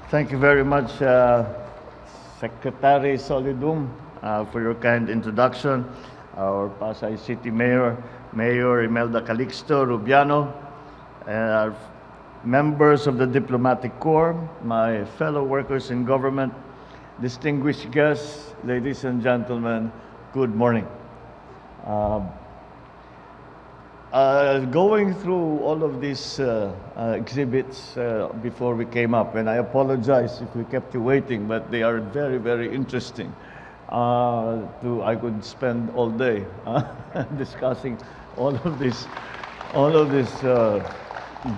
Thank you very much, Secretary Solidum, for your kind introduction. Our Pasay City Mayor, Mayor Imelda Calixto Rubiano, and our members of the Diplomatic Corps, my fellow workers in government, distinguished guests, ladies and gentlemen, good morning. Uh, Going through all of these exhibits before we came up, and I apologize if we kept you waiting, but they are very, very interesting. I could spend all day discussing all of these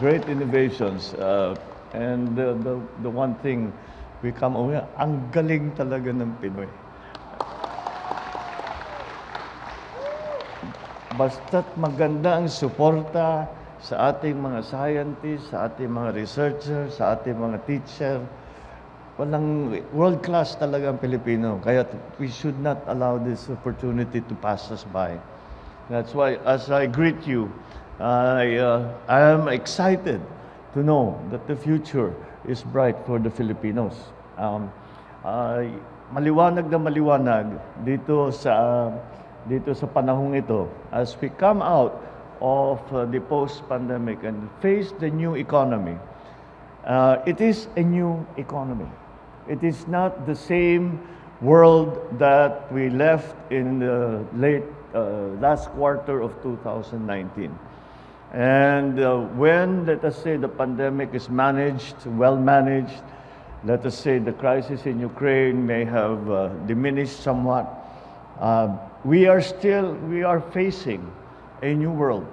great innovations. And the one thing we come away, ang galing talaga ng Pinoy. Basta't maganda ang suporta sa ating mga scientists, sa ating mga researchers, sa ating mga teacher, walang world-class talaga ang Pilipino. Kaya we should not allow this opportunity to pass us by. That's why, as I greet you, I am excited to know that the future is bright for the Filipinos. Maliwanag na maliwanag dito sa panahong ito, as we come out of the post-pandemic and face the new economy. It is a new economy. It is not the same world that we left in the last quarter of 2019. And when, let us say, the pandemic is managed, well managed, let us say the crisis in Ukraine may have diminished somewhat, we are facing a new world,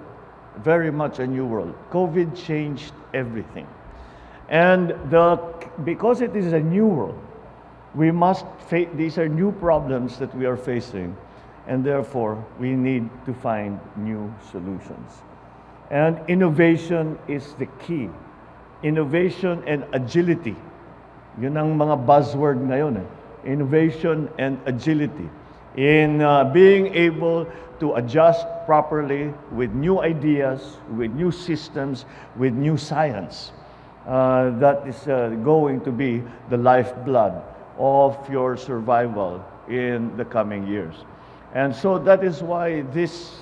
very much a new world. COVID changed everything. And because it is a new world, we must face, these are new problems that we are facing, and therefore we need to find new solutions. And innovation is the key. Innovation and agility. Yun ang mga buzzword ngayon eh. Innovation and agility. In being able to adjust properly with new ideas, with new systems, with new science. That is going to be the lifeblood of your survival in the coming years. And so that is why this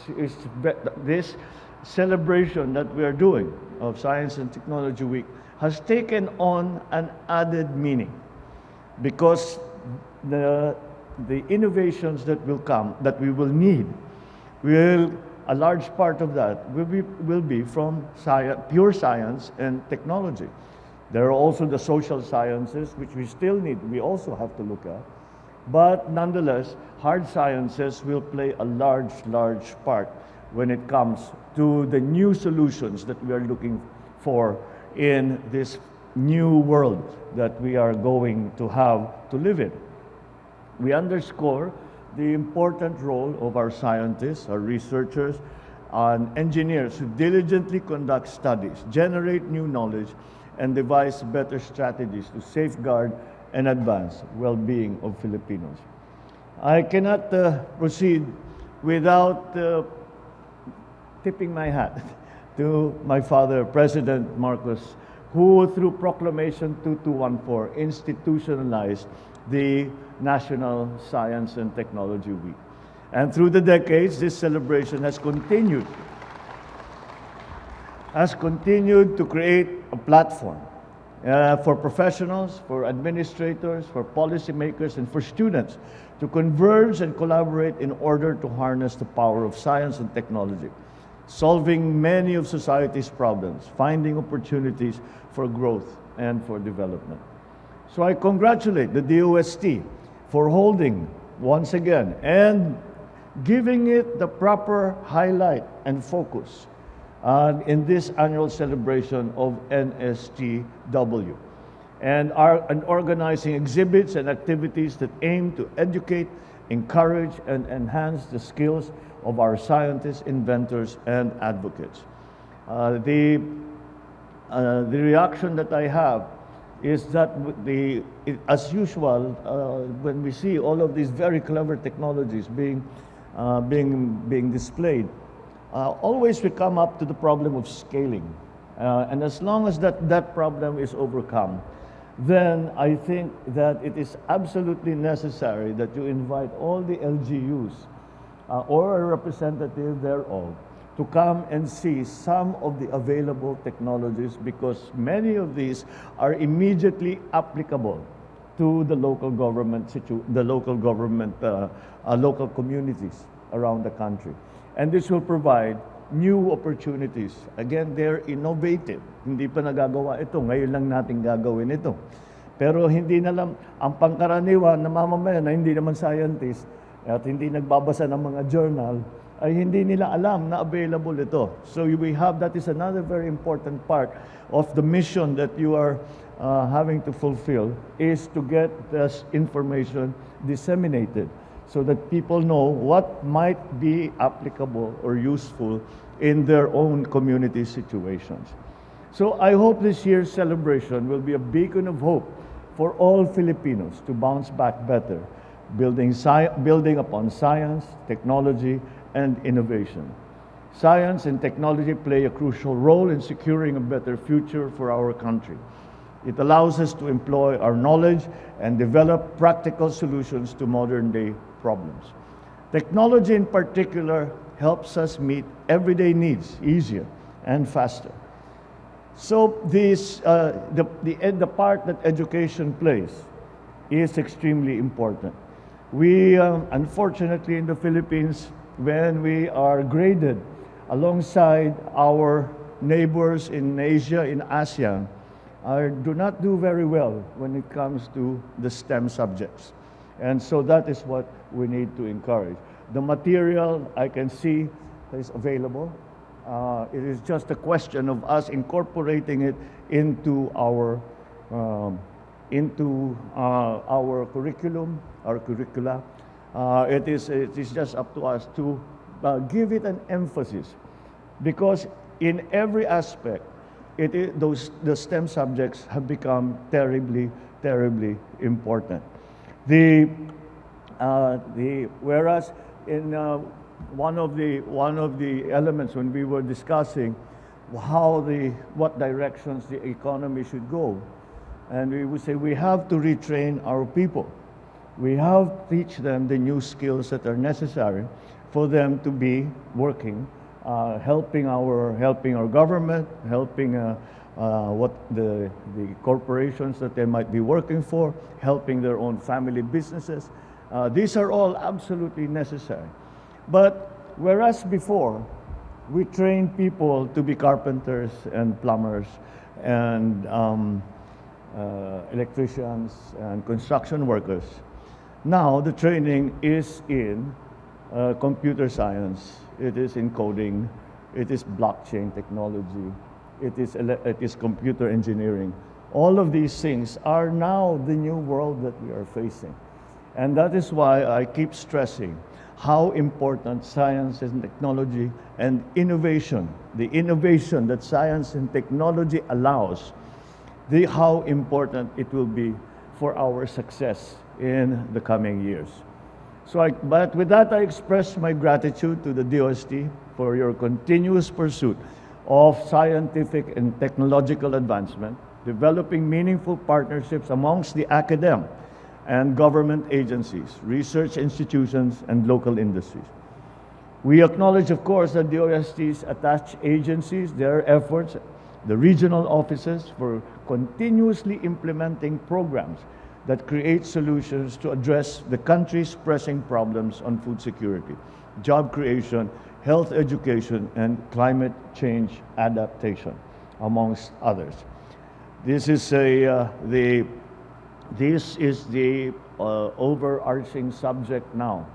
celebration that we are doing of Science and Technology Week has taken on an added meaning, because the innovations that will come, that we will need, a large part of that will be from pure science and technology. There are also the social sciences, which we still need, we also have to look at. But nonetheless, hard sciences will play a large part when it comes to the new solutions that we are looking for in this new world that we are going to have to live in. We underscore the important role of our scientists, our researchers, and engineers who diligently conduct studies, generate new knowledge, and devise better strategies to safeguard and advance well-being of Filipinos. I cannot proceed without tipping my hat to my father, President Marcos, who through Proclamation 2214 institutionalized the National Science and Technology Week. And through the decades, this celebration has continued to create a platform for professionals, for administrators, for policymakers, and for students to converge and collaborate in order to harness the power of science and technology, solving many of society's problems, finding opportunities for growth and for development. So I congratulate the DOST for holding once again and giving it the proper highlight and focus in this annual celebration of NSTW, and organizing exhibits and activities that aim to educate, encourage, and enhance the skills of our scientists, inventors, and advocates. The reaction that I have is that as usual, when we see all of these very clever technologies being displayed, always we come up to the problem of scaling. And as long as that problem is overcome, then I think that it is absolutely necessary that you invite all the LGUs or a representative thereof to come and see some of the available technologies, because many of these are immediately applicable to the local government, local communities around the country. And this will provide new opportunities. Again, they're innovative. Hindi pa nagagawa ito. Ngayon lang natin gagawin ito. Pero hindi na lang, ang pangkaraniwan na mamamayan na hindi naman scientist at hindi nagbabasa ng mga journal, ay hindi nila alam na available ito. So that is another very important part of the mission that you are having to fulfill, is to get this information disseminated so that people know what might be applicable or useful in their own community situations. So I hope this year's celebration will be a beacon of hope for all Filipinos to bounce back better, building upon science, technology, and innovation. Science and technology play a crucial role in securing a better future for our country. It allows us to employ our knowledge and develop practical solutions to modern-day problems. Technology in particular helps us meet everyday needs easier and faster. So the part that education plays is extremely important. We, unfortunately in the Philippines, when we are graded alongside our neighbors in Asia, in ASEAN, do not do very well when it comes to the STEM subjects. And so that is what we need to encourage. The material, I can see, is available. It is just a question of us incorporating it into our curriculum, our curricula. It is just up to us to give it an emphasis, because in every aspect, the STEM subjects have become terribly, terribly important. Whereas in one of the elements when we were discussing what directions the economy should go, and we would say we have to retrain our people. We have to teach them the new skills that are necessary for them to be working, helping our government, helping the corporations that they might be working for, helping their own family businesses. These are all absolutely necessary. But whereas before, we trained people to be carpenters and plumbers and electricians and construction workers, now the training is in computer science, it is in coding, it is blockchain technology, it is computer engineering. All of these things are now the new world that we are facing. And that is why I keep stressing how important science and technology and innovation, the innovation that science and technology allows, how important it will be for our success in the coming years. But with that, I express my gratitude to the DOST for your continuous pursuit of scientific and technological advancement, developing meaningful partnerships amongst the academic and government agencies, research institutions, and local industries. We acknowledge, of course, that the DOST's attached agencies, their efforts, the regional offices for continuously implementing programs that create solutions to address the country's pressing problems on food security, job creation, health education, and climate change adaptation, amongst others. This is the overarching subject now,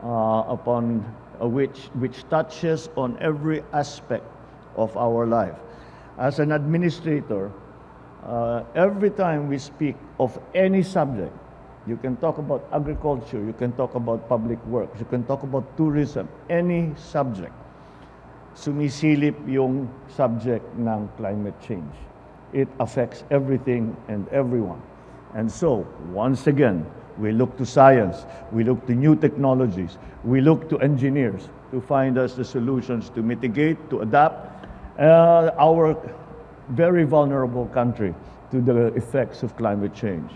upon which touches on every aspect of our life. As an administrator, every time we speak of any subject, you can talk about agriculture, you can talk about public works, you can talk about tourism, any subject, sumisilip yung subject ng climate change. It affects everything and everyone. And so, once again, we look to science, we look to new technologies, we look to engineers to find us the solutions to mitigate, to adapt our very vulnerable country to the effects of climate change.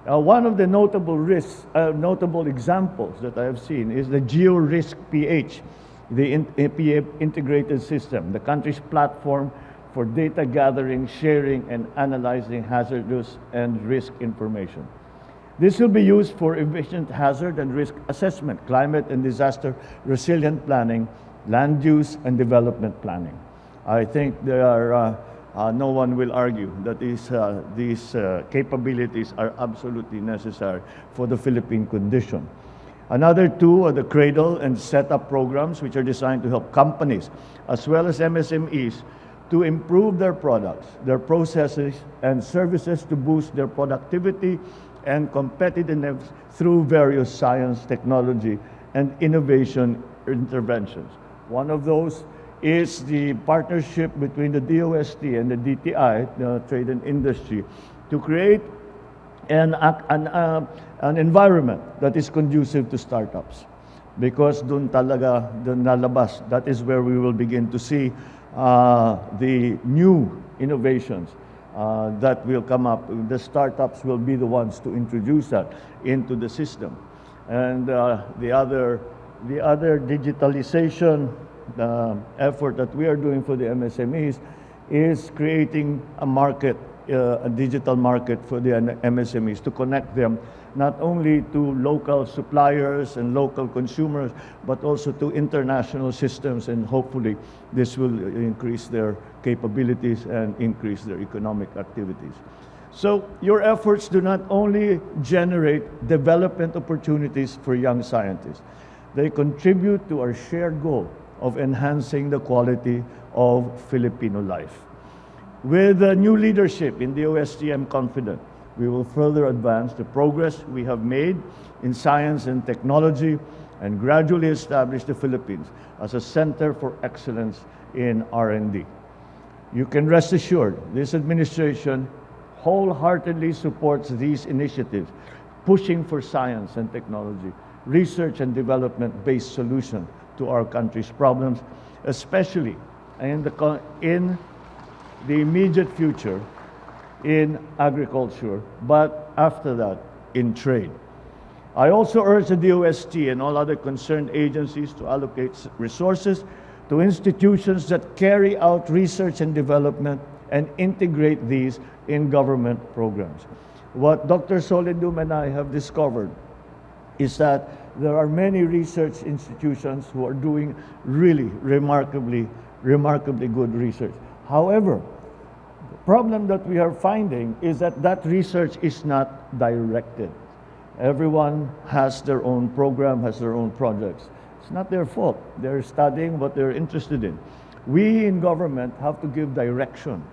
One of the notable examples that I have seen is the GeoRisk PH, the integrated system, the country's platform for data gathering, sharing, and analyzing hazardous and risk information. This will be used for efficient hazard and risk assessment, climate and disaster resilient planning, land use and development planning. I think no one will argue that these capabilities are absolutely necessary for the Philippine condition. Another two are the cradle and setup programs, which are designed to help companies as well as MSMEs to improve their products, their processes, and services to boost their productivity and competitiveness through various science, technology, and innovation interventions. One of those is the partnership between the DOST and the DTI, the Trade and Industry, to create an environment that is conducive to startups. Because dun lalabas, that is where we will begin to see the new innovations that will come up. The startups will be the ones to introduce that into the system. And the other digitalization effort that we are doing for the MSMEs is creating a market, a digital market for the MSMEs to connect them not only to local suppliers and local consumers, but also to international systems, and hopefully this will increase their capabilities and increase their economic activities. So your efforts do not only generate development opportunities for young scientists, they contribute to our shared goal of enhancing the quality of Filipino life. With new leadership in the OST, I'm confident we will further advance the progress we have made in science and technology and gradually establish the Philippines as a center for excellence in R&D. You can rest assured this administration wholeheartedly supports these initiatives, pushing for science and technology, research and development-based solutions to our country's problems, especially in the immediate future in agriculture, but after that, in trade. I also urge the DOST and all other concerned agencies to allocate resources to institutions that carry out research and development and integrate these in government programs. What Dr. Solidum and I have discovered is that there are many research institutions who are doing really remarkably good research. However, the problem that we are finding is that research is not directed. Everyone has their own program, has their own projects. It's not their fault. They're studying what they're interested in. We in government have to give direction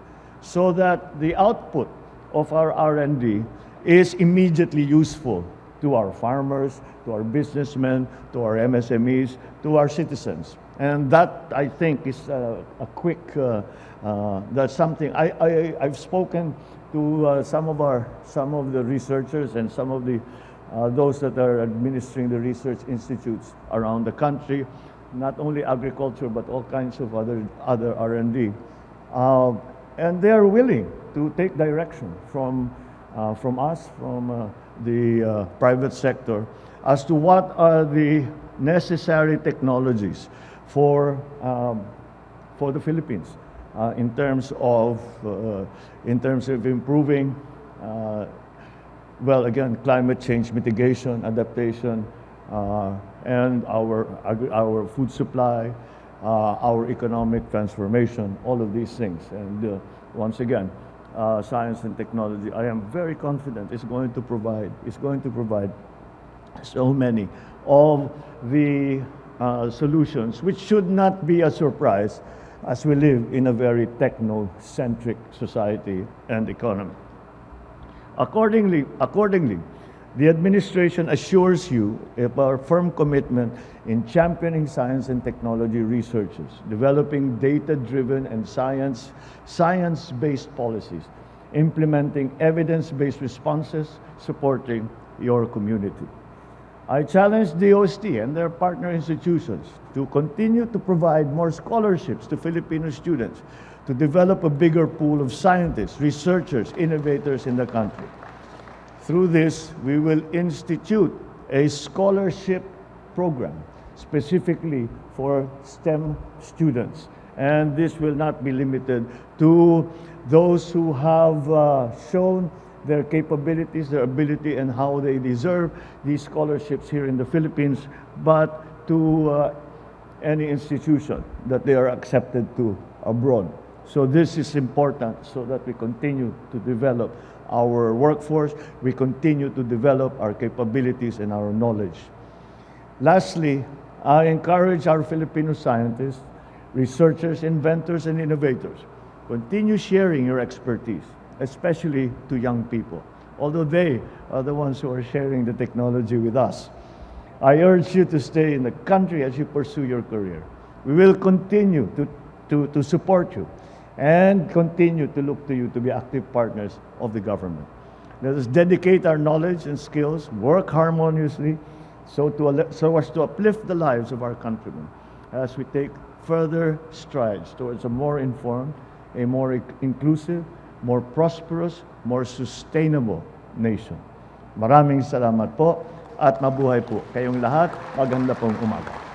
so that the output of our R&D is immediately useful to our farmers, to our businessmen, to our MSMEs, to our citizens. And that, I think, is that's something. I've spoken to some of the researchers and some of the those that are administering the research institutes around the country, not only agriculture, but all kinds of other R&D. And they are willing to take direction from us, from the private sector, as to what are the necessary technologies for the Philippines in terms of improving, well, again, climate change mitigation, adaptation, and our food supply, our economic transformation, all of these things. And once again, science and technology, I am very confident is going to provide so many of the solutions, which should not be a surprise as we live in a very techno-centric society and economy. Accordingly, the administration assures you of our firm commitment in championing science and technology researches, developing data-driven and science-based policies, implementing evidence-based responses, supporting your community. I challenge DOST and their partner institutions to continue to provide more scholarships to Filipino students to develop a bigger pool of scientists, researchers, innovators in the country. Through this, we will institute a scholarship program specifically for STEM students. And this will not be limited to those who have shown their capabilities, their ability, and how they deserve these scholarships here in the Philippines, but to any institution that they are accepted to abroad. So this is important so that we continue to develop our workforce, we continue to develop our capabilities and our knowledge. Lastly, I encourage our Filipino scientists, researchers, inventors, and innovators, continue sharing your expertise, especially to young people, although they are the ones who are sharing the technology with us. I urge you to stay in the country as you pursue your career. We will continue to support you and continue to look to you to be active partners of the government. Let us dedicate our knowledge and skills, work harmoniously, so as to uplift the lives of our countrymen as we take further strides towards a more informed, a more inclusive, more prosperous, more sustainable nation. Maraming salamat po at mabuhay po kayong lahat. Maganda pong umaga.